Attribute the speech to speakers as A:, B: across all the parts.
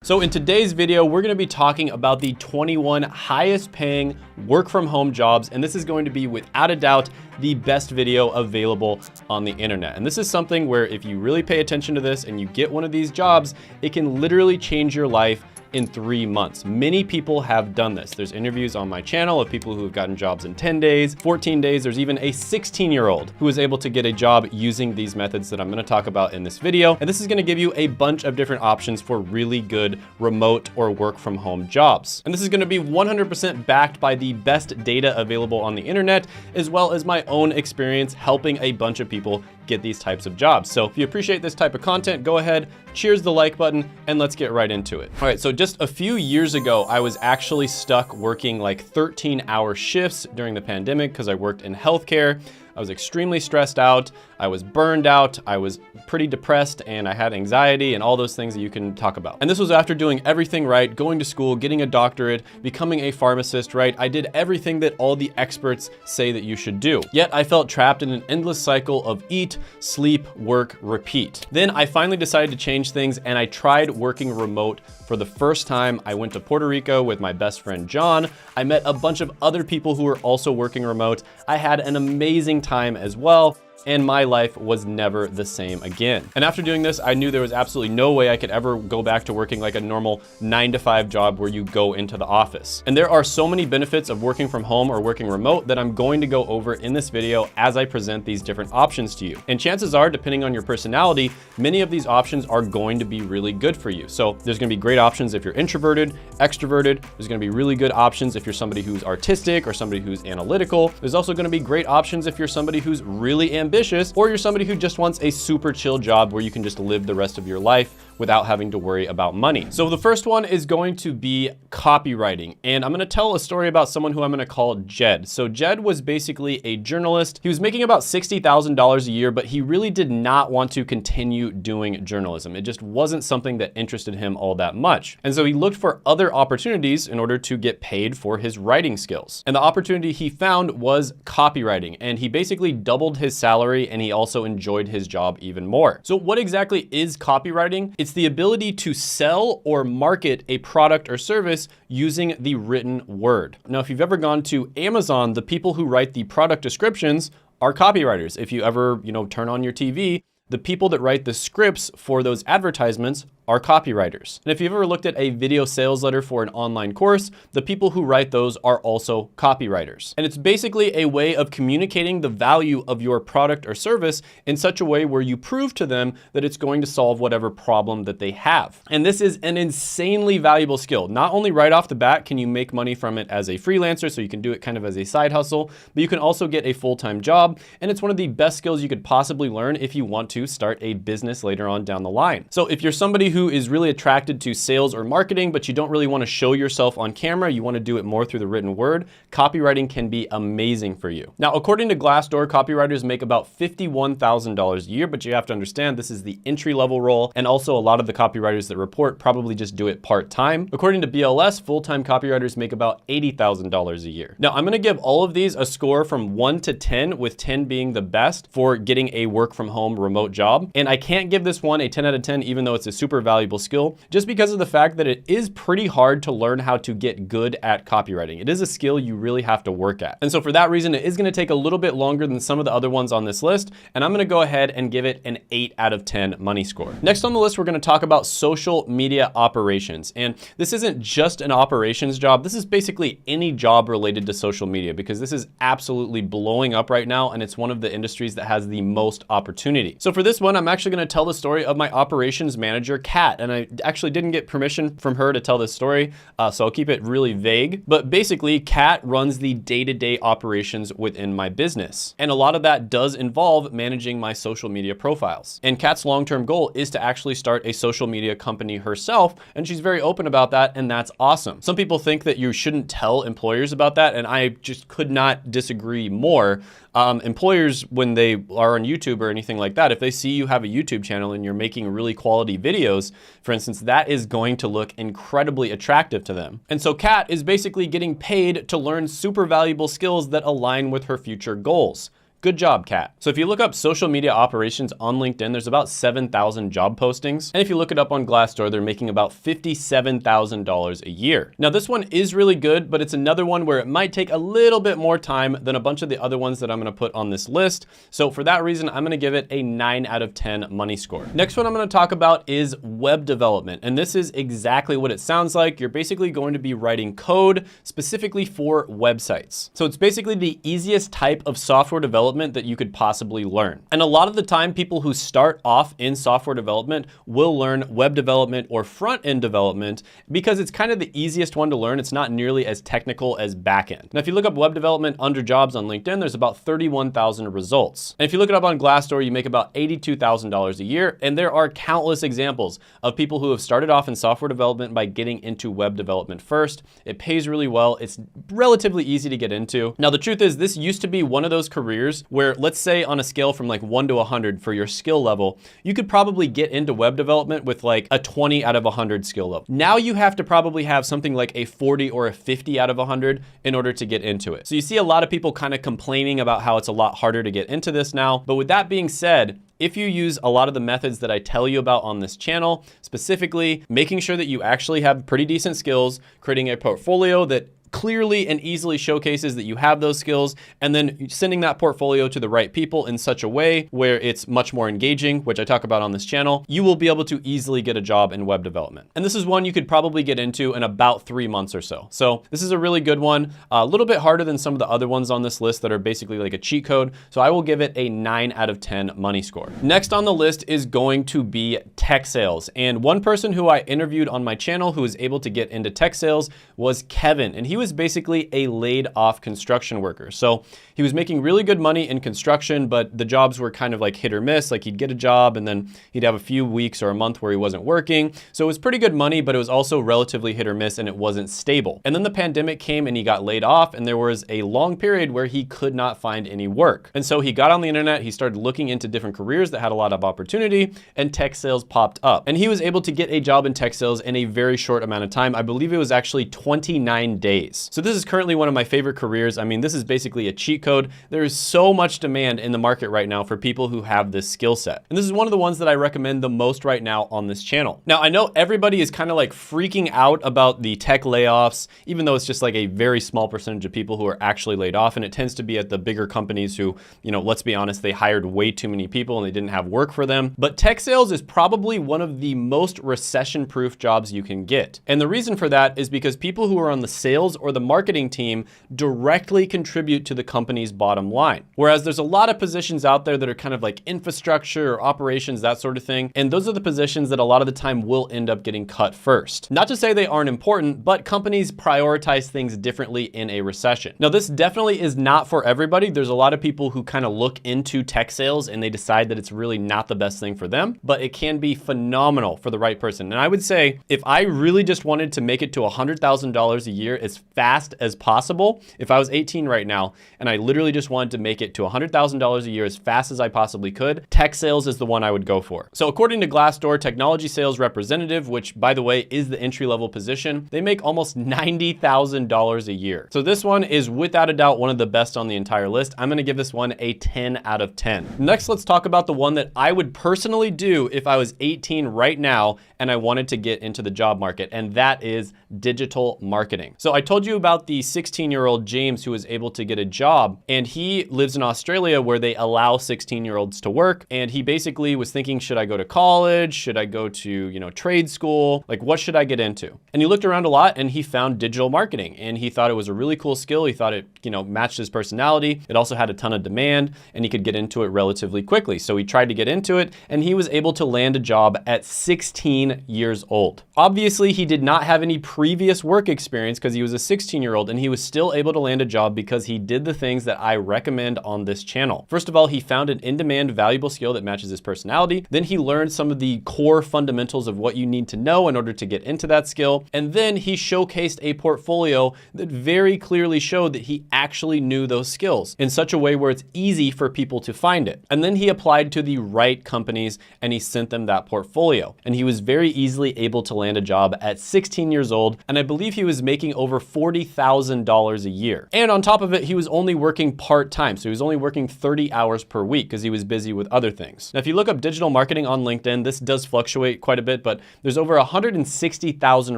A: So in today's video, we're gonna be talking about the 21 highest paying work from home jobs, and this is going to be without a doubt the best video available on the internet. And this is something where if you really pay attention to this and you get one of these jobs, it can literally change your life in 3 months. Many people have done this. There's interviews on my channel of people who have gotten jobs in 10 days, 14 days. There's even a 16-year-old who was able to get a job using these methods that I'm gonna talk about in this video. And this is gonna give you a bunch of different options for really good remote or work from home jobs. And this is gonna be 100% backed by the best data available on the internet, as well as my own experience helping a bunch of people get these types of jobs. So if you appreciate this type of content, go ahead, cheers the like button, and let's get right into it. All right, so just a few years ago, I was actually stuck working like 13-hour shifts during the pandemic because I worked in healthcare. I was extremely stressed out. I was burned out. I was pretty depressed and I had anxiety and all those things that you can talk about. And this was after doing everything right, going to school, getting a doctorate, becoming a pharmacist, right? I did everything that all the experts say that you should do. Yet I felt trapped in an endless cycle of eat, sleep, work, repeat. Then I finally decided to change things and I tried working remote for the first time. I went to Puerto Rico with my best friend, John. I met a bunch of other people who were also working remote. I had an amazing time as well, and my life was never the same again. And after doing this, I knew there was absolutely no way I could ever go back to working like a normal 9-to-5 job where you go into the office. And there are so many benefits of working from home or working remote that I'm going to go over in this video as I present these different options to you. And chances are, depending on your personality, many of these options are going to be really good for you. So there's gonna be great options if you're introverted, extroverted. There's gonna be really good options if you're somebody who's artistic or somebody who's analytical. There's also gonna be great options if you're somebody who's really ambitious, or you're somebody who just wants a super chill job where you can just live the rest of your life without having to worry about money. So the first one is going to be copywriting. And I'm gonna tell a story about someone who I'm gonna call Jed. So Jed was basically a journalist. He was making about $60,000 a year, but he really did not want to continue doing journalism. It just wasn't something that interested him all that much. And so he looked for other opportunities in order to get paid for his writing skills. And the opportunity he found was copywriting. And he basically doubled his salary and he also enjoyed his job even more. So what exactly is copywriting? It's the ability to sell or market a product or service using the written word. Now, if you've ever gone to Amazon, the people who write the product descriptions are copywriters. If you ever, turn on your TV, the people that write the scripts for those advertisements are copywriters. And if you've ever looked at a video sales letter for an online course, the people who write those are also copywriters. And it's basically a way of communicating the value of your product or service in such a way where you prove to them that it's going to solve whatever problem that they have. And this is an insanely valuable skill. Not only right off the bat can you make money from it as a freelancer, so you can do it kind of as a side hustle, but you can also get a full-time job. And it's one of the best skills you could possibly learn if you want to start a business later on down the line. So if you're somebody who is really attracted to sales or marketing, but you don't really want to show yourself on camera, you want to do it more through the written word, copywriting can be amazing for you. Now, according to Glassdoor, copywriters make about $51,000 a year, but you have to understand this is the entry-level role, and also a lot of the copywriters that report probably just do it part-time. According to BLS, full-time copywriters make about $80,000 a year. Now, I'm going to give all of these a score from 1 to 10, with 10 being the best for getting a work-from-home remote job. And I can't give this one a 10 out of 10, even though it's a super valuable skill, just because of the fact that it is pretty hard to learn how to get good at copywriting. It is a skill you really have to work at. And so for that reason, it is going to take a little bit longer than some of the other ones on this list. And I'm going to go ahead and give it an 8 out of 10 money score. Next on the list, we're going to talk about social media operations. And this isn't just an operations job. This is basically any job related to social media, because this is absolutely blowing up right now. And it's one of the industries that has the most opportunity. So for this one, I'm actually going to tell the story of my operations manager, Kat. And I actually didn't get permission from her to tell this story, so I'll keep it really vague. But basically, Kat runs the day-to-day operations within my business. And a lot of that does involve managing my social media profiles. And Kat's long-term goal is to actually start a social media company herself, and she's very open about that, and that's awesome. Some people think that you shouldn't tell employers about that, and I just could not disagree more. Employers, when they are on YouTube or anything like that, if they see you have a YouTube channel and you're making really quality videos, for instance, that is going to look incredibly attractive to them. And so Kat is basically getting paid to learn super valuable skills that align with her future goals. Good job, Kat. So if you look up social media operations on LinkedIn, there's about 7,000 job postings. And if you look it up on Glassdoor, they're making about $57,000 a year. Now this one is really good, but it's another one where it might take a little bit more time than a bunch of the other ones that I'm gonna put on this list. So for that reason, I'm gonna give it a 9 out of 10 money score. Next one I'm gonna talk about is web development. And this is exactly what it sounds like. You're basically going to be writing code specifically for websites. So it's basically the easiest type of software development that you could possibly learn. And a lot of the time, people who start off in software development will learn web development or front-end development because it's kind of the easiest one to learn. It's not nearly as technical as back-end. Now, if you look up web development under jobs on LinkedIn, there's about 31,000 results. And if you look it up on Glassdoor, you make about $82,000 a year. And there are countless examples of people who have started off in software development by getting into web development first. It pays really well. It's relatively easy to get into. Now, the truth is this used to be one of those careers where, let's say on a scale from like 1 to 100 for your skill level, you could probably get into web development with like a 20 out of 100 skill level. Now you have to probably have something like a 40 or a 50 out of 100 in order to get into it. So you see a lot of people kind of complaining about how it's a lot harder to get into this now. But with that being said, if you use a lot of the methods that I tell you about on this channel, specifically making sure that you actually have pretty decent skills, creating a portfolio that clearly and easily showcases that you have those skills, and then sending that portfolio to the right people in such a way where it's much more engaging, which I talk about on this channel, you will be able to easily get a job in web development. And this is one you could probably get into in about 3 months or so. So this is a really good one, a little bit harder than some of the other ones on this list that are basically like a cheat code. So I will give it a 9 out of 10 money score. Next on the list is going to be tech sales. And one person who I interviewed on my channel who was able to get into tech sales was Kevin. And he was basically a laid off construction worker. So he was making really good money in construction, but the jobs were kind of like hit or miss. Like he'd get a job and then he'd have a few weeks or a month where he wasn't working. So it was pretty good money, but it was also relatively hit or miss and it wasn't stable. And then the pandemic came and he got laid off, and there was a long period where he could not find any work. And so he got on the internet, he started looking into different careers that had a lot of opportunity, and tech sales popped up. And he was able to get a job in tech sales in a very short amount of time. I believe it was actually 29 days. So this is currently one of my favorite careers. I mean, this is basically a cheat code. There is so much demand in the market right now for people who have this skill set. And this is one of the ones that I recommend the most right now on this channel. Now, I know everybody is kind of like freaking out about the tech layoffs, even though it's just like a very small percentage of people who are actually laid off. And it tends to be at the bigger companies who, you know, let's be honest, they hired way too many people and they didn't have work for them. But tech sales is probably one of the most recession-proof jobs you can get. And the reason for that is because people who are on the sales or the marketing team directly contribute to the company's bottom line. Whereas there's a lot of positions out there that are kind of like infrastructure or operations, that sort of thing. And those are the positions that a lot of the time will end up getting cut first. Not to say they aren't important, but companies prioritize things differently in a recession. Now, this definitely is not for everybody. There's a lot of people who kind of look into tech sales and they decide that it's really not the best thing for them, but it can be phenomenal for the right person. And I would say if I really just wanted to make it to $100,000 a year as fast as possible, if I was 18 right now and I literally just wanted to make it to $100,000 a year as fast as I possibly could, tech sales is the one I would go for. So according to Glassdoor, technology sales representative, which by the way is the entry-level position, they make almost $90,000 a year. So this one is without a doubt one of the best on the entire list. I'm gonna give this one a 10 out of 10. Next, let's talk about the one that I would personally do if I was 18 right now and I wanted to get into the job market, and that is digital marketing. So I told you about the 16-year-old James who was able to get a job, and he lives in Australia where they allow 16-year-olds to work. And he basically was thinking, should I go to college? Should I go to, you know, trade school? Like, what should I get into? And he looked around a lot and he found digital marketing, and he thought it was a really cool skill. He thought it, you know, matched his personality. It also had a ton of demand and he could get into it relatively quickly. So he tried to get into it and he was able to land a job at 16 years old. Obviously, he did not have any previous work experience because he was a 16-year-old, and he was still able to land a job because he did the things that I recommend on this channel. First of all, he found an in-demand valuable skill that matches his personality. Then he learned some of the core fundamentals of what you need to know in order to get into that skill. And then he showcased a portfolio that very clearly showed that he actually knew those skills in such a way where it's easy for people to find it. And then he applied to the right companies and he sent them that portfolio. And he was very easily able to land a job at 16 years old. And I believe he was making over $40,000 a year. And on top of it, he was only working part-time. So he was only working 30 hours per week because he was busy with other things. Now, if you look up digital marketing on LinkedIn, this does fluctuate quite a bit, but there's over 160,000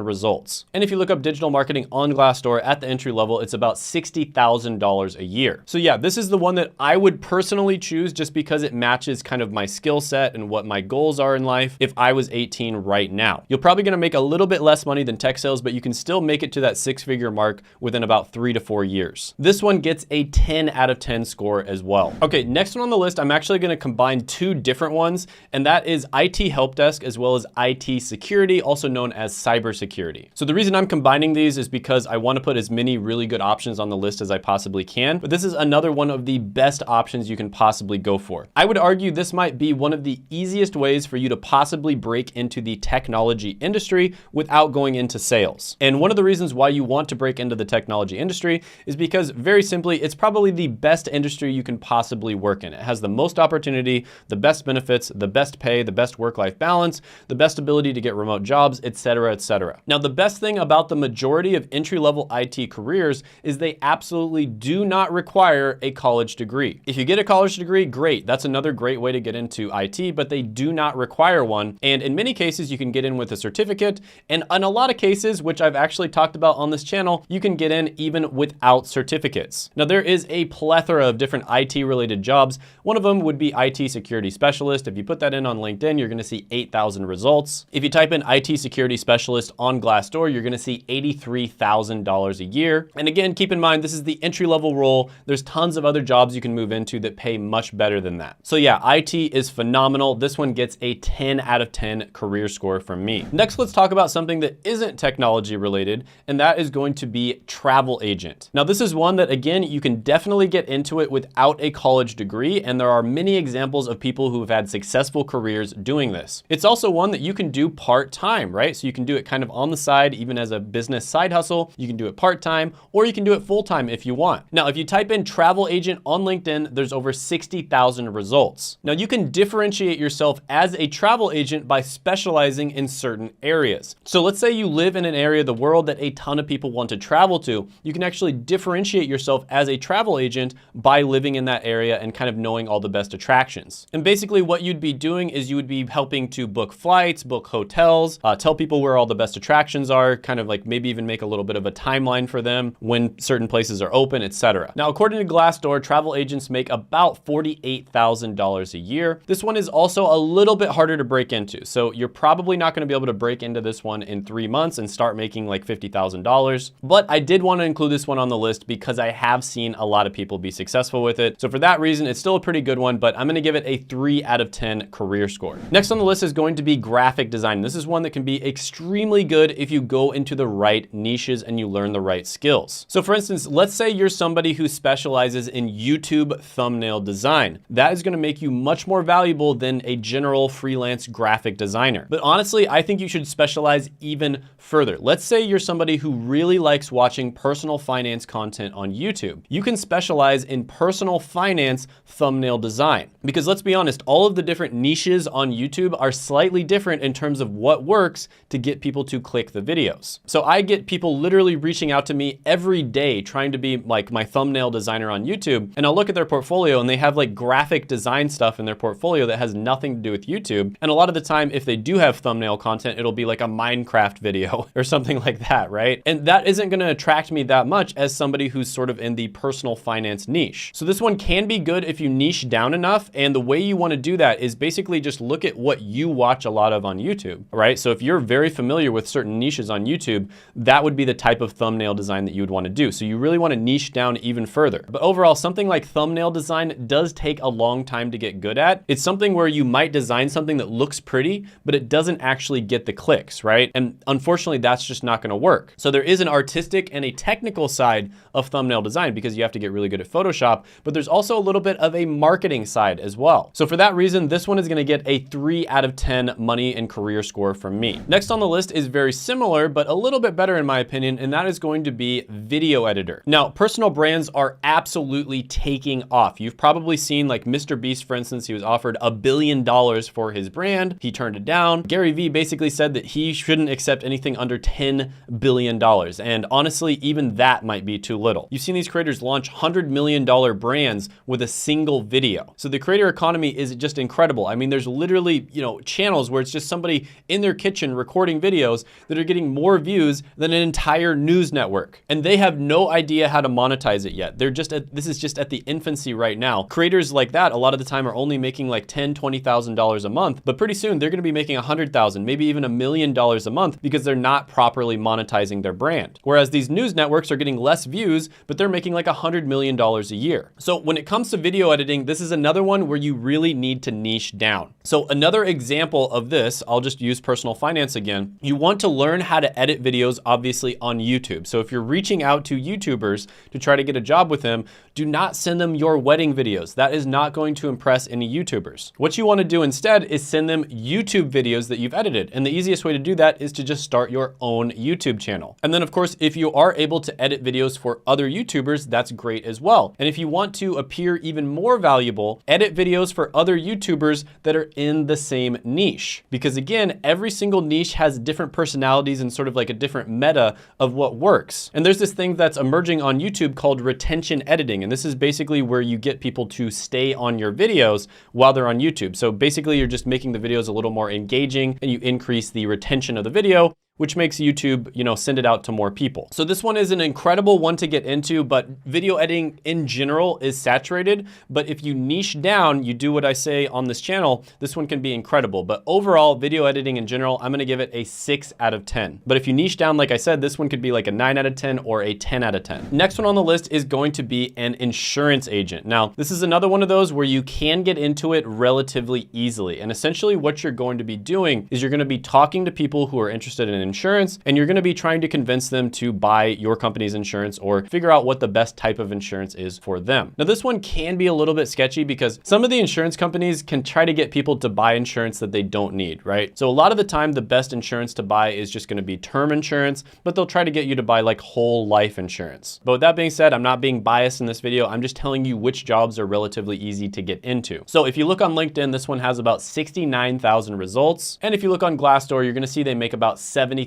A: results. And if you look up digital marketing on Glassdoor at the entry level, it's about $60,000 a year. So yeah, this is the one that I would personally choose just because it matches kind of my skill set and what my goals are in life if I was 18 right now. You're probably gonna make a little bit less money than tech sales, but you can still make it to that six-figure mark within about 3 to 4 years. This one gets a 10 out of 10 score as well. Okay, next one on the list, I'm actually gonna combine two different ones, and that is IT help desk as well as IT security, also known as cybersecurity. So the reason I'm combining these is because I wanna put as many really good options on the list as I possibly can, but this is another one of the best options you can possibly go for. I would argue this might be one of the easiest ways for you to possibly break into the technology industry without going into sales. And one of the reasons why you want to break into the technology industry is because very simply, it's probably the best industry you can possibly work in. It has the most opportunity, the best benefits, the best pay, the best work-life balance, the best ability to get remote jobs, etc., etc. Now, the best thing about the majority of entry-level IT careers is they absolutely do not require a college degree. If you get a college degree, great. That's another great way to get into IT, but they do not require one. And in many cases, you can get in with a certificate. And in a lot of cases, which I've actually talked about on this channel, you can get in even without certificates. Now, there is a plethora of different IT-related jobs. One of them would be IT security specialist. If you put that in on LinkedIn, you're gonna see 8,000 results. If you type in IT security specialist on Glassdoor, you're gonna see $83,000 a year. And again, keep in mind, this is the entry-level role. There's tons of other jobs you can move into that pay much better than that. So yeah, IT is phenomenal. This one gets a 10 out of 10 career score from me. Next, let's talk about something that isn't technology related, and that is going to be travel agent. Now, this is one that, again, you can definitely get into it without a college degree, and there are many examples of people who have had successful careers doing this. It's also one that you can do part-time, right? So you can do it kind of on the side, even as a business side hustle. You can do it part-time, or you can do it full-time if you want. Now, if you type in travel agent on LinkedIn, there's over 60,000 results. Now, you can differentiate yourself as a travel agent by specializing in certain areas. So let's say you live in an area of the world that a ton of people want to travel to. You can actually differentiate yourself as a travel agent by living in that area and kind of knowing all the best attractions. And basically what you'd be doing is you would be helping to book flights, book hotels, tell people where all the best attractions are, kind of like maybe even make a little bit of a timeline for them when certain places are open, etc. Now, according to Glassdoor, travel agents make about $48,000 a year. This one is also a little bit harder to break into. So you're probably not going to be able to break into this one in 3 months and start making like $50,000. But I did want to include this one on the list because I have seen a lot of people be successful with it. So for that reason, it's still a pretty good one, but I'm going to give it a 3 out of 10 career score. Next on the list is going to be graphic design. This is one that can be extremely good if you go into the right niches and you learn the right skills. So for instance, let's say you're somebody who specializes in YouTube thumbnail design. That is going to make you much more valuable than a general freelance graphic designer. But honestly, I think you should specialize even further. Let's say you're somebody who really likes watching personal finance content on YouTube. You can specialize in personal finance thumbnail design. Because let's be honest, all of the different niches on YouTube are slightly different in terms of what works to get people to click the videos. So I get people literally reaching out to me every day trying to be like my thumbnail designer on YouTube, and I'll look at their portfolio and they have like graphic design stuff in their portfolio that has nothing to do with YouTube. And a lot of the time, if they do have thumbnail content, it'll be like a Minecraft video or something like that, right? And that isn't gonna attract me that much as somebody who's sort of in the personal finance niche. So this one can be good if you niche down enough, and the way you wanna do that is basically just look at what you watch a lot of on YouTube, right? So if you're very familiar with certain niches on YouTube, that would be the type of thumbnail design that you would wanna do. So you really wanna niche down even further. But overall, something like thumbnail design does take a long time to get good at. It's something where you might design something that looks pretty, but it doesn't actually get the clicks, right? And unfortunately, that's just not gonna work. So there is an artistic and a technical side of thumbnail design because you have to get really good at Photoshop, but there's also a little bit of a marketing side as well. So for that reason, this one is gonna get a 3 out of 10 money and career score from me. Next on the list is very similar, but a little bit better in my opinion, and that is going to be video editor. Now, personal brands are absolutely taking off. You've probably seen like Mr. Beast, for instance, he was offered $1 billion for his brand. He turned it down. Gary Vee basically said that he shouldn't accept anything under $10 billion. And honestly, even that might be too little. You've seen these creators launch $100 million brands with a single video. So the creator economy is just incredible. I mean, there's literally, channels where it's just somebody in their kitchen recording videos that are getting more views than an entire news network. And they have no idea how to monetize it yet. This is just at the infancy right now. Creators like that, a lot of the time are only making like $10,000, $20,000 a month, but pretty soon they're gonna be making $100,000, maybe even $1 million a month because they're not properly monetizing their brand. Whereas these news networks are getting less views, but they're making like $100 million a year. So when it comes to video editing, this is another one where you really need to niche down. So another example of this, I'll just use personal finance again. You want to learn how to edit videos, obviously on YouTube. So if you're reaching out to YouTubers to try to get a job with them, do not send them your wedding videos. That is not going to impress any YouTubers. What you want to do instead is send them YouTube videos that you've edited. And the easiest way to do that is to just start your own YouTube channel. And then of course, if you are able to edit videos for other YouTubers, that's great as well. And if you want to appear even more valuable, edit videos for other YouTubers that are in the same niche. Because again, every single niche has different personalities and sort of like a different meta of what works. And there's this thing that's emerging on YouTube called retention editing. And this is basically where you get people to stay on your videos while they're on YouTube. So basically you're just making the videos a little more engaging and you increase the retention of the video, which makes YouTube, send it out to more people. So this one is an incredible one to get into, but video editing in general is saturated. But if you niche down, you do what I say on this channel, this one can be incredible. But overall, video editing in general, I'm gonna give it a 6 out of 10. But if you niche down, like I said, this one could be like a 9 out of 10 or a 10 out of 10. Next one on the list is going to be an insurance agent. Now, this is another one of those where you can get into it relatively easily. And essentially what you're going to be doing is you're gonna be talking to people who are interested in insurance, and you're gonna be trying to convince them to buy your company's insurance or figure out what the best type of insurance is for them. Now, this one can be a little bit sketchy because some of the insurance companies can try to get people to buy insurance that they don't need, right? So a lot of the time, the best insurance to buy is just gonna be term insurance, but they'll try to get you to buy like whole life insurance. But with that being said, I'm not being biased in this video. I'm just telling you which jobs are relatively easy to get into. So if you look on LinkedIn, this one has about 69,000 results. And if you look on Glassdoor, you're gonna see they make about $70,000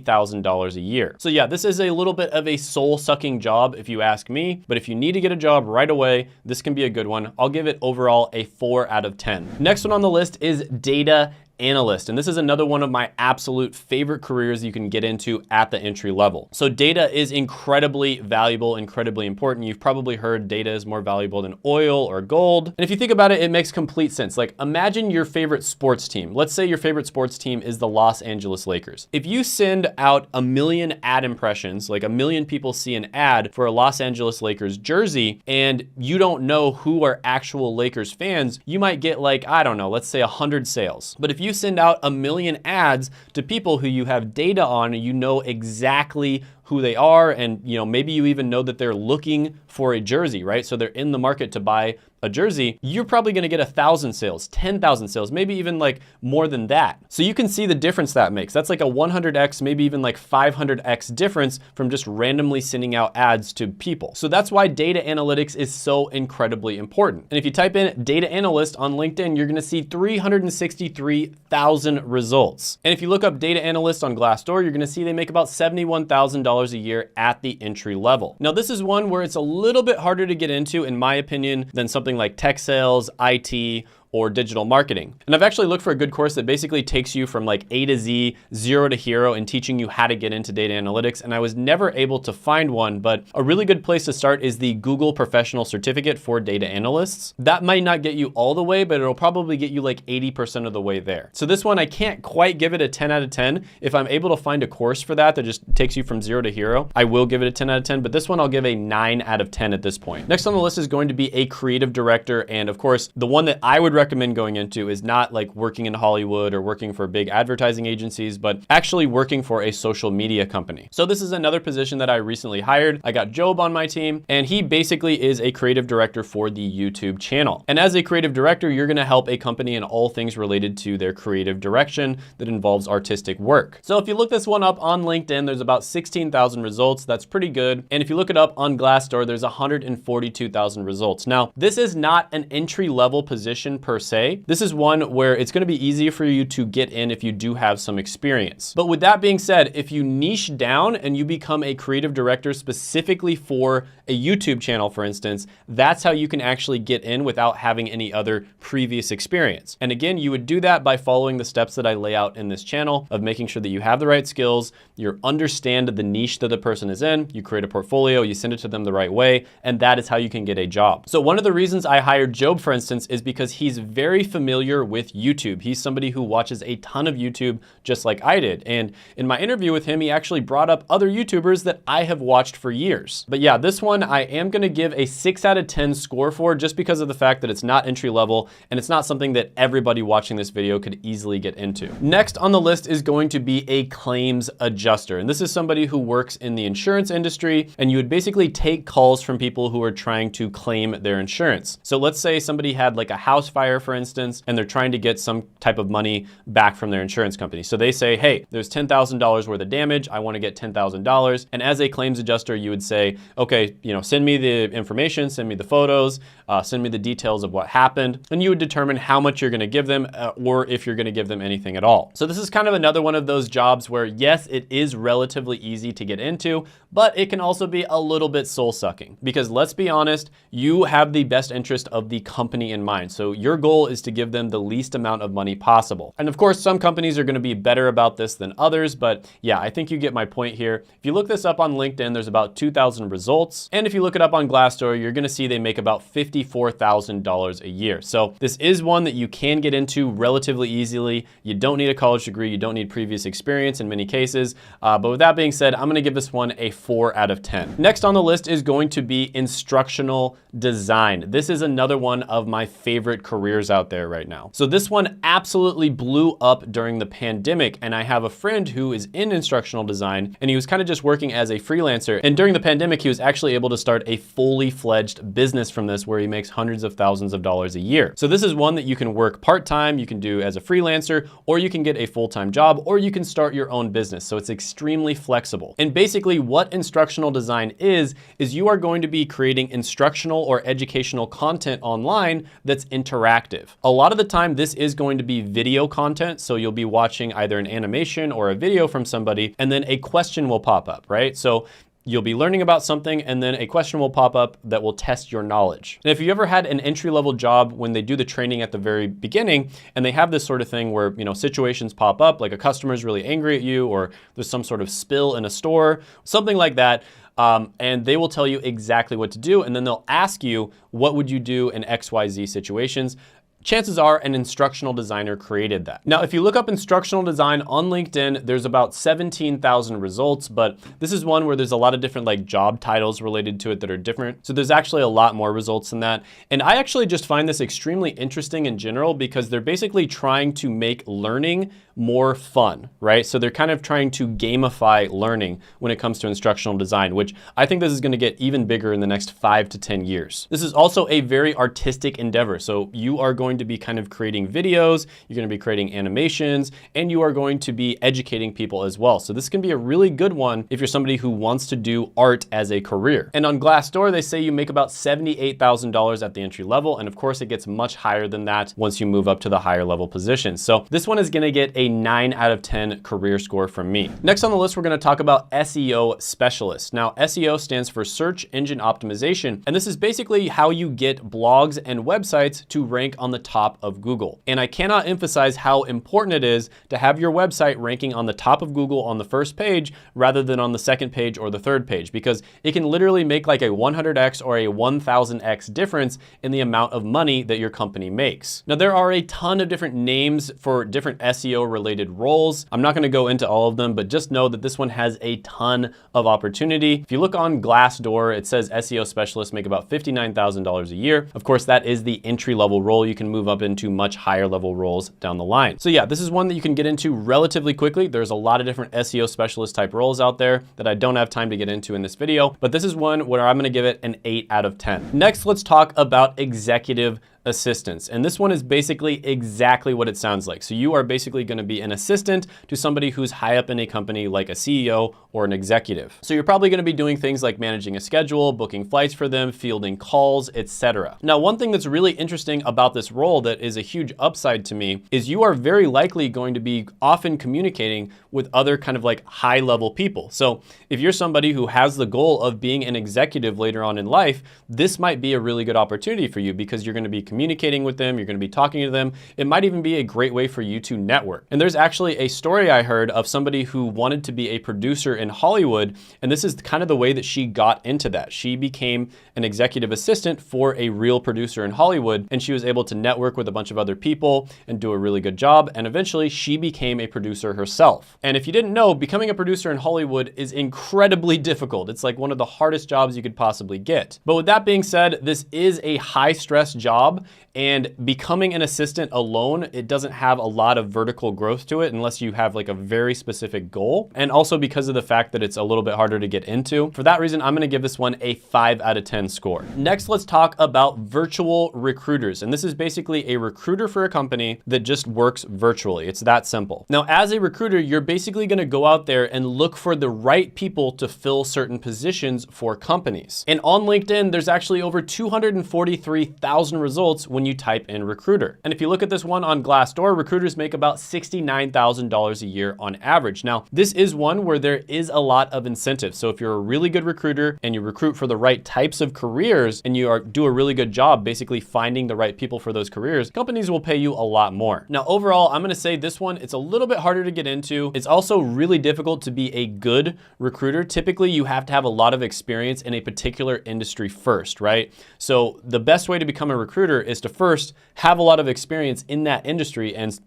A: a year. So yeah, this is a little bit of a soul-sucking job if you ask me, but if you need to get a job right away, this can be a good one. I'll give it overall a 4 out of 10. Next one on the list is data analyst. And this is another one of my absolute favorite careers you can get into at the entry level. So data is incredibly valuable, incredibly important. You've probably heard data is more valuable than oil or gold. And if you think about it, it makes complete sense. Like imagine your favorite sports team. Let's say your favorite sports team is the Los Angeles Lakers. If you send out 1 million ad impressions, like 1 million people see an ad for a Los Angeles Lakers jersey, and you don't know who are actual Lakers fans, you might get like, I don't know, let's say 100 sales. But if you send out 1 million ads to people who you have data on and you know exactly who they are, and maybe you even know that they're looking for a jersey, right? So they're in the market to buy a jersey, you're probably gonna get 1,000 sales, 10,000 sales, maybe even like more than that. So you can see the difference that makes. That's like a 100x, maybe even like 500x difference from just randomly sending out ads to people. So that's why data analytics is so incredibly important. And if you type in data analyst on LinkedIn, you're gonna see 363,000 results. And if you look up data analyst on Glassdoor, you're gonna see they make about $71,000 a year at the entry level. Now, this is one where it's a little bit harder to get into, in my opinion, than something like tech sales, IT, or digital marketing. And I've actually looked for a good course that basically takes you from like A to Z, 0 to hero, and teaching you how to get into data analytics. And I was never able to find one, but a really good place to start is the Google Professional Certificate for Data Analysts. That might not get you all the way, but it'll probably get you like 80% of the way there. So this one, I can't quite give it a 10 out of 10. If I'm able to find a course for that just takes you from 0 to hero, I will give it a 10 out of 10, but this one I'll give a 9 out of 10 at this point. Next on the list is going to be a creative director. And of course, the one that I would recommend going into is not like working in Hollywood or working for big advertising agencies, but actually working for a social media company. So this is another position that I recently hired. I got Job on my team, and he basically is a creative director for the YouTube channel. And as a creative director, you're gonna help a company in all things related to their creative direction that involves artistic work. So if you look this one up on LinkedIn, there's about 16,000 results. That's pretty good. And if you look it up on Glassdoor, there's 142,000 results. Now, this is not an entry-level position per per se. This is one where it's gonna be easier for you to get in if you do have some experience. But with that being said, if you niche down and you become a creative director specifically for a YouTube channel, for instance, that's how you can actually get in without having any other previous experience. And again, you would do that by following the steps that I lay out in this channel of making sure that you have the right skills, you understand the niche that the person is in, you create a portfolio, you send it to them the right way, and that is how you can get a job. So one of the reasons I hired Job, for instance, is because he's very familiar with YouTube. He's somebody who watches a ton of YouTube just like I did. And in my interview with him, he actually brought up other YouTubers that I have watched for years. But yeah, this one I am gonna give a 6 out of 10 score for, just because of the fact that it's not entry level and it's not something that everybody watching this video could easily get into. Next on the list is going to be a claims adjuster. And this is somebody who works in the insurance industry, and you would basically take calls from people who are trying to claim their insurance. So let's say somebody had like a house fire, for instance, and they're trying to get some type of money back from their insurance company. So they say, hey, there's $10,000 worth of damage. I want to get $10,000. And as a claims adjuster, you would say, okay, send me the information, send me the photos, send me the details of what happened. And you would determine how much you're going to give them or if you're going to give them anything at all. So this is kind of another one of those jobs where, yes, it is relatively easy to get into, but it can also be a little bit soul-sucking, because let's be honest, you have the best interest of the company in mind. So your goal is to give them the least amount of money possible. And of course, some companies are going to be better about this than others, but yeah, I think you get my point here. If you look this up on LinkedIn, there's about 2,000 results. And if you look it up on Glassdoor, you're going to see they make about $54,000 a year. So this is one that you can get into relatively easily. You don't need a college degree. You don't need previous experience in many cases. But with that being said, I'm going to give this one a 4 out of 10. Next on the list is going to be instructional design. This is another one of my favorite careers out there right now. So this one absolutely blew up during the pandemic, and I have a friend who is in instructional design, and he was kind of just working as a freelancer. And during the pandemic, he was actually able to start a fully fledged business from this, where he makes hundreds of thousands of dollars a year. So this is one that you can work part-time, you can do as a freelancer, or you can get a full-time job, or you can start your own business. So it's extremely flexible. And basically what instructional design is you are going to be creating instructional or educational content online that's interactive. A lot of the time, this is going to be video content. So you'll be watching either an animation or a video from somebody, and then a question will pop up, right? So you'll be learning about something, and then a question will pop up that will test your knowledge. And if you ever had an entry-level job, when they do the training at the very beginning, and they have this sort of thing where, situations pop up, like a customer is really angry at you, or there's some sort of spill in a store, something like that, and they will tell you exactly what to do, and then they'll ask you, what would you do in XYZ situations? Chances are an instructional designer created that. Now, if you look up instructional design on LinkedIn, there's about 17,000 results, but this is one where there's a lot of different like job titles related to it that are different. So there's actually a lot more results than that. And I actually just find this extremely interesting in general, because they're basically trying to make learning more fun, right? So they're kind of trying to gamify learning when it comes to instructional design, which I think this is going to get even bigger in the next 5 to 10 years. This is also a very artistic endeavor. So you are going to be kind of creating videos, you're going to be creating animations, and you are going to be educating people as well. So this can be a really good one if you're somebody who wants to do art as a career. And on Glassdoor, they say you make about $78,000 at the entry level. And of course, it gets much higher than that once you move up to the higher level positions. So this one is going to get a 9 out of 10 career score from me. Next on the list, we're going to talk about SEO specialist. Now, SEO stands for search engine optimization, and this is basically how you get blogs and websites to rank on the top of Google. And I cannot emphasize how important it is to have your website ranking on the top of Google on the first page rather than on the second page or the third page, because it can literally make like a 100x or a 1000x difference in the amount of money that your company makes. Now, there are a ton of different names for different SEO related roles. I'm not going to go into all of them, but just know that this one has a ton of opportunity. If you look on Glassdoor, it says SEO specialists make about $59,000 a year. Of course, that is the entry level role. You can move up into much higher level roles down the line. So yeah, this is one that you can get into relatively quickly. There's a lot of different SEO specialist type roles out there that I don't have time to get into in this video, but this is one where I'm going to give it an 8 out of 10. Next, let's talk about executive assistants. And this one is basically exactly what it sounds like. So you are basically going to be an assistant to somebody who's high up in a company like a CEO or an executive. So you're probably going to be doing things like managing a schedule, booking flights for them, fielding calls, etc. Now, one thing that's really interesting about this role that is a huge upside to me is you are very likely going to be often communicating with other kind of like high level people. So if you're somebody who has the goal of being an executive later on in life, this might be a really good opportunity for you because you're going to be communicating with them, you're going to be talking to them. It might even be a great way for you to network. And there's actually a story I heard of somebody who wanted to be a producer in Hollywood, and this is kind of the way that she got into that. She became an executive assistant for a real producer in Hollywood, and she was able to network with a bunch of other people and do a really good job, and eventually she became a producer herself. And if you didn't know, becoming a producer in Hollywood is incredibly difficult. It's like one of the hardest jobs you could possibly get. But with that being said, this is a high stress job, and becoming an assistant alone, it doesn't have a lot of vertical growth to it unless you have like a very specific goal. And also because of the fact that it's a little bit harder to get into. For that reason, I'm gonna give this one a 5 out of 10 score. Next, let's talk about virtual recruiters. And this is basically a recruiter for a company that just works virtually. It's that simple. Now, as a recruiter, you're basically gonna go out there and look for the right people to fill certain positions for companies. And on LinkedIn, there's actually over 243,000 results when you type in recruiter. And if you look at this one on Glassdoor, recruiters make about $69,000 a year on average. Now, this is one where there is a lot of incentive. So if you're a really good recruiter and you recruit for the right types of careers and you do a really good job basically finding the right people for those careers, companies will pay you a lot more. Now, overall, I'm gonna say this one, it's a little bit harder to get into. It's also really difficult to be a good recruiter. Typically, you have to have a lot of experience in a particular industry first, right? So the best way to become a recruiter is to first have a lot of experience in that industry, and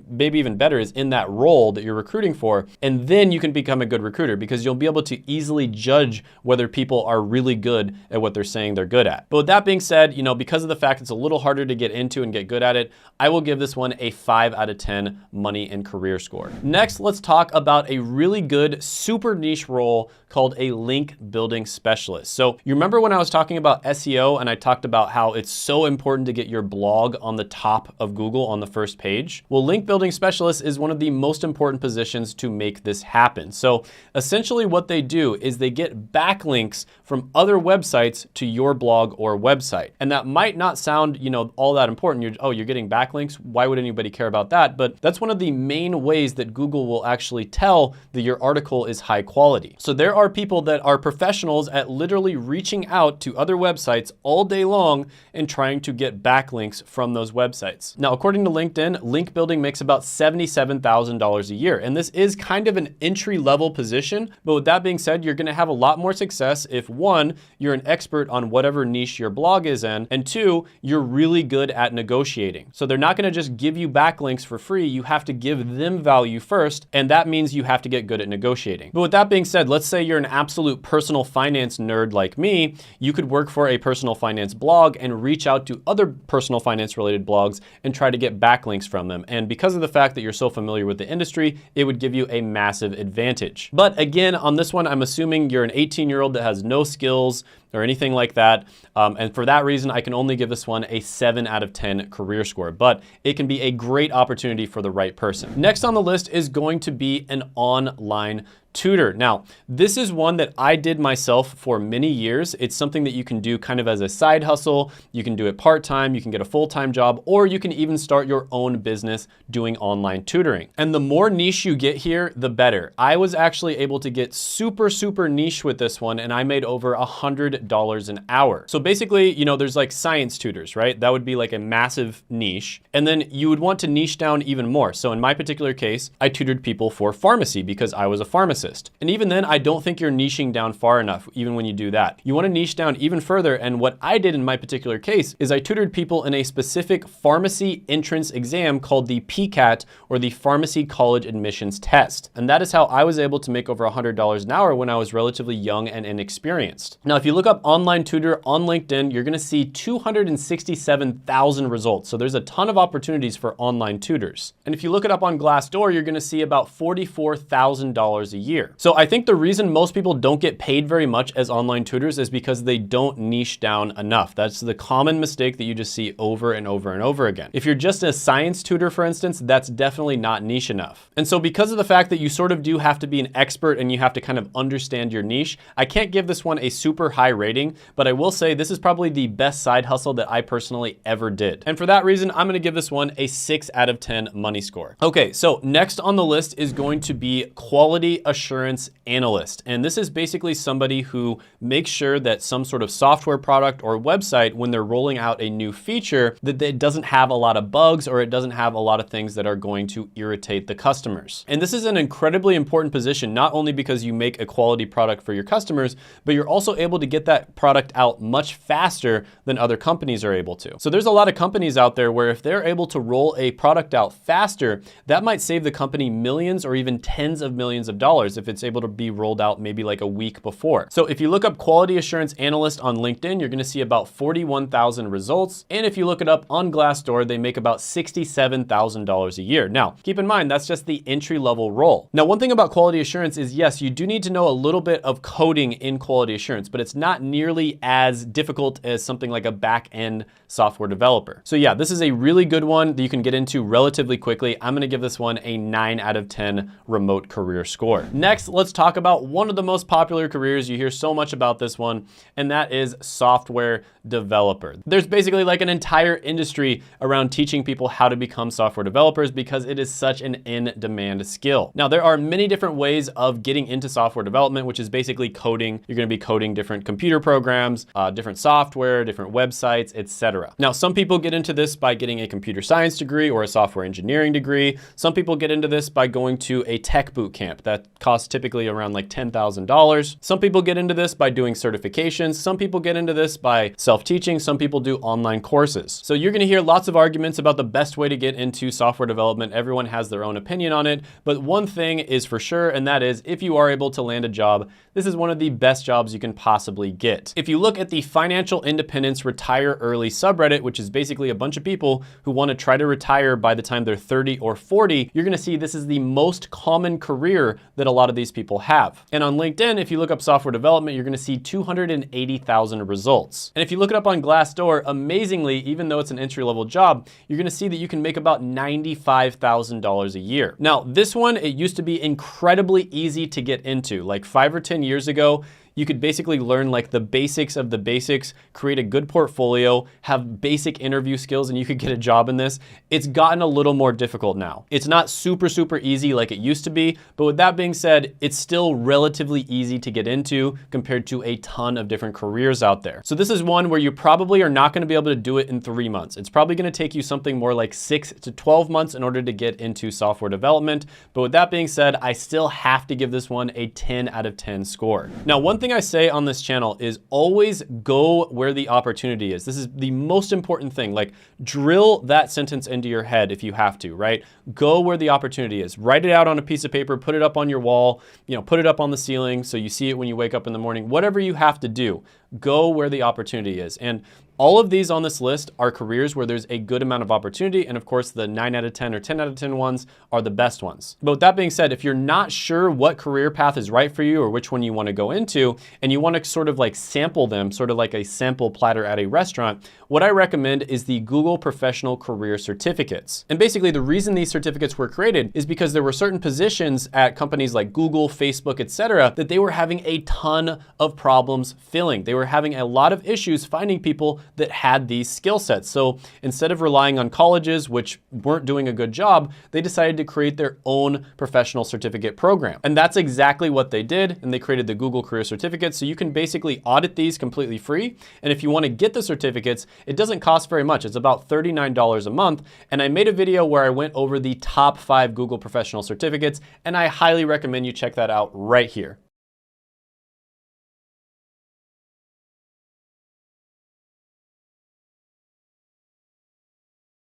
A: maybe even better is in that role that you're recruiting for. And then you can become a good recruiter because you'll be able to easily judge whether people are really good at what they're saying they're good at. But with that being said, because of the fact it's a little harder to get into and get good at it, I will give this one a 5 out of 10 money and career score. Next, let's talk about a really good, super niche role called a link building specialist. So you remember when I was talking about SEO and I talked about how it's so important to get your blog on the top of Google on the first page? Well, link building specialist is one of the most important positions to make this happen. So essentially what they do is they get backlinks from other websites to your blog or website. And that might not sound, all that important. You're getting backlinks. Why would anybody care about that? But that's one of the main ways that Google will actually tell that your article is high quality. So there are people that are professionals at literally reaching out to other websites all day long and trying to get backlinks from those websites. Now, according to LinkedIn, link building makes about $77,000 a year. And this is kind of an entry-level position. But with that being said, you're gonna have a lot more success if 1, you're an expert on whatever niche your blog is in, and 2, you're really good at negotiating. So they're not gonna just give you backlinks for free. You have to give them value first, and that means you have to get good at negotiating. But with that being said, let's say you're an absolute personal finance nerd like me, you could work for a personal finance blog and reach out to other personal finance related blogs and try to get backlinks from them. And because of the fact that you're so familiar with the industry, it would give you a massive advantage. But again, on this one, I'm assuming you're an 18-year-old that has no skills or anything like that. And for that reason, I can only give this one a 7 out of 10 career score, but it can be a great opportunity for the right person. Next on the list is going to be an online tutor. Now, this is one that I did myself for many years. It's something that you can do kind of as a side hustle. You can do it part-time, you can get a full-time job, or you can even start your own business doing online tutoring. And the more niche you get here, the better. I was actually able to get super, super niche with this one, and I made over $100 an hour. So basically, there's like science tutors, right? That would be like a massive niche. And then you would want to niche down even more. So in my particular case, I tutored people for pharmacy because I was a pharmacist. And even then, I don't think you're niching down far enough, even when you do that. You want to niche down even further. And what I did in my particular case is I tutored people in a specific pharmacy entrance exam called the PCAT, or the Pharmacy College Admissions Test. And that is how I was able to make over $100 an hour when I was relatively young and inexperienced. Now, if you look look up online tutor on LinkedIn, you're gonna see 267,000 results. So there's a ton of opportunities for online tutors. And if you look it up on Glassdoor, you're gonna see about $44,000 a year. So I think the reason most people don't get paid very much as online tutors is because they don't niche down enough. That's the common mistake that you just see over and over and over again. If you're just a science tutor, for instance, that's definitely not niche enough. And so because of the fact that you sort of do have to be an expert and you have to kind of understand your niche, I can't give this one a super high rating, but I will say this is probably the best side hustle that I personally ever did. And for that reason, I'm gonna give this one a 6 out of 10 money score. Okay, so next on the list is going to be quality assurance analyst. And this is basically somebody who makes sure that some sort of software product or website, when they're rolling out a new feature, that it doesn't have a lot of bugs or it doesn't have a lot of things that are going to irritate the customers. And this is an incredibly important position, not only because you make a quality product for your customers, but you're also able to get that product out much faster than other companies are able to. So there's a lot of companies out there where if they're able to roll a product out faster, that might save the company millions or even tens of millions of dollars if it's able to be rolled out maybe like a week before. So if you look up quality assurance analyst on LinkedIn, you're gonna see about 41,000 results. And if you look it up on Glassdoor, they make about $67,000 a year. Now, keep in mind, that's just the entry-level role. Now, one thing about quality assurance is, yes, you do need to know a little bit of coding in quality assurance, but it's not nearly as difficult as something like a back-end software developer. So yeah, this is a really good one that you can get into relatively quickly. I'm gonna give this one a 9 out of 10 remote career score. Next, let's talk about one of the most popular careers. You hear so much about this one, and that is software developer. There's basically like an entire industry around teaching people how to become software developers because it is such an in-demand skill. Now, there are many different ways of getting into software development, which is basically coding. You're gonna be coding different computer programs, different software, different websites, etc. Now, some people get into this by getting a computer science degree or a software engineering degree. Some people get into this by going to a tech boot camp that costs typically around like $10,000. Some people get into this by doing certifications. Some people get into this by self-teaching. Some people do online courses. So you're gonna hear lots of arguments about the best way to get into software development. Everyone has their own opinion on it, but one thing is for sure, and that is if you are able to land a job, this is one of the best jobs you can possibly get. If you look at the Financial Independence Retire Early subreddit, which is basically a bunch of people who want to try to retire by the time they're 30 or 40, you're gonna see this is the most common career that a lot of these people have. And on LinkedIn, if you look up software development, you're gonna see 280,000 results. And if you look it up on Glassdoor, amazingly, even though it's an entry-level job, you're gonna see that you can make about $95,000 a year. Now, this one, it used to be incredibly easy to get into. Like 5 or 10 years ago, you could basically learn like the basics of the basics, create a good portfolio, have basic interview skills, and you could get a job in this. It's gotten a little more difficult now. It's not super, super easy like it used to be, but with that being said, it's still relatively easy to get into compared to a ton of different careers out there. So this is one where you probably are not gonna be able to do it in 3 months. It's probably gonna take you something more like 6 to 12 months in order to get into software development. But with that being said, I still have to give this one a 10 out of 10 score. Now, one thing I say on this channel is always go where the opportunity is. This is the most important thing. Like, drill that sentence into your head if you have to, right? Go where the opportunity is. Write it out on a piece of paper, put it up on your wall, put it up on the ceiling so you see it when you wake up in the morning. Whatever you have to do, go where the opportunity is. And all of these on this list are careers where there's a good amount of opportunity. And of course, the 9 out of 10 or 10 out of 10 ones are the best ones. But with that being said, if you're not sure what career path is right for you or which one you want to go into, and you want to sort of like sample them, sort of like a sample platter at a restaurant, what I recommend is the Google Professional Career Certificates. And basically the reason these certificates were created is because there were certain positions at companies like Google, Facebook, etc., that they were having a ton of problems filling. They were having a lot of issues finding people that had these skill sets. So instead of relying on colleges, which weren't doing a good job, they decided to create their own professional certificate program. And that's exactly what they did. And they created the Google Career Certificates. So you can basically audit these completely free. And if you want to get the certificates, it doesn't cost very much. It's about $39 a month. And I made a video where I went over the top 5 Google Professional Certificates, and I highly recommend you check that out right here.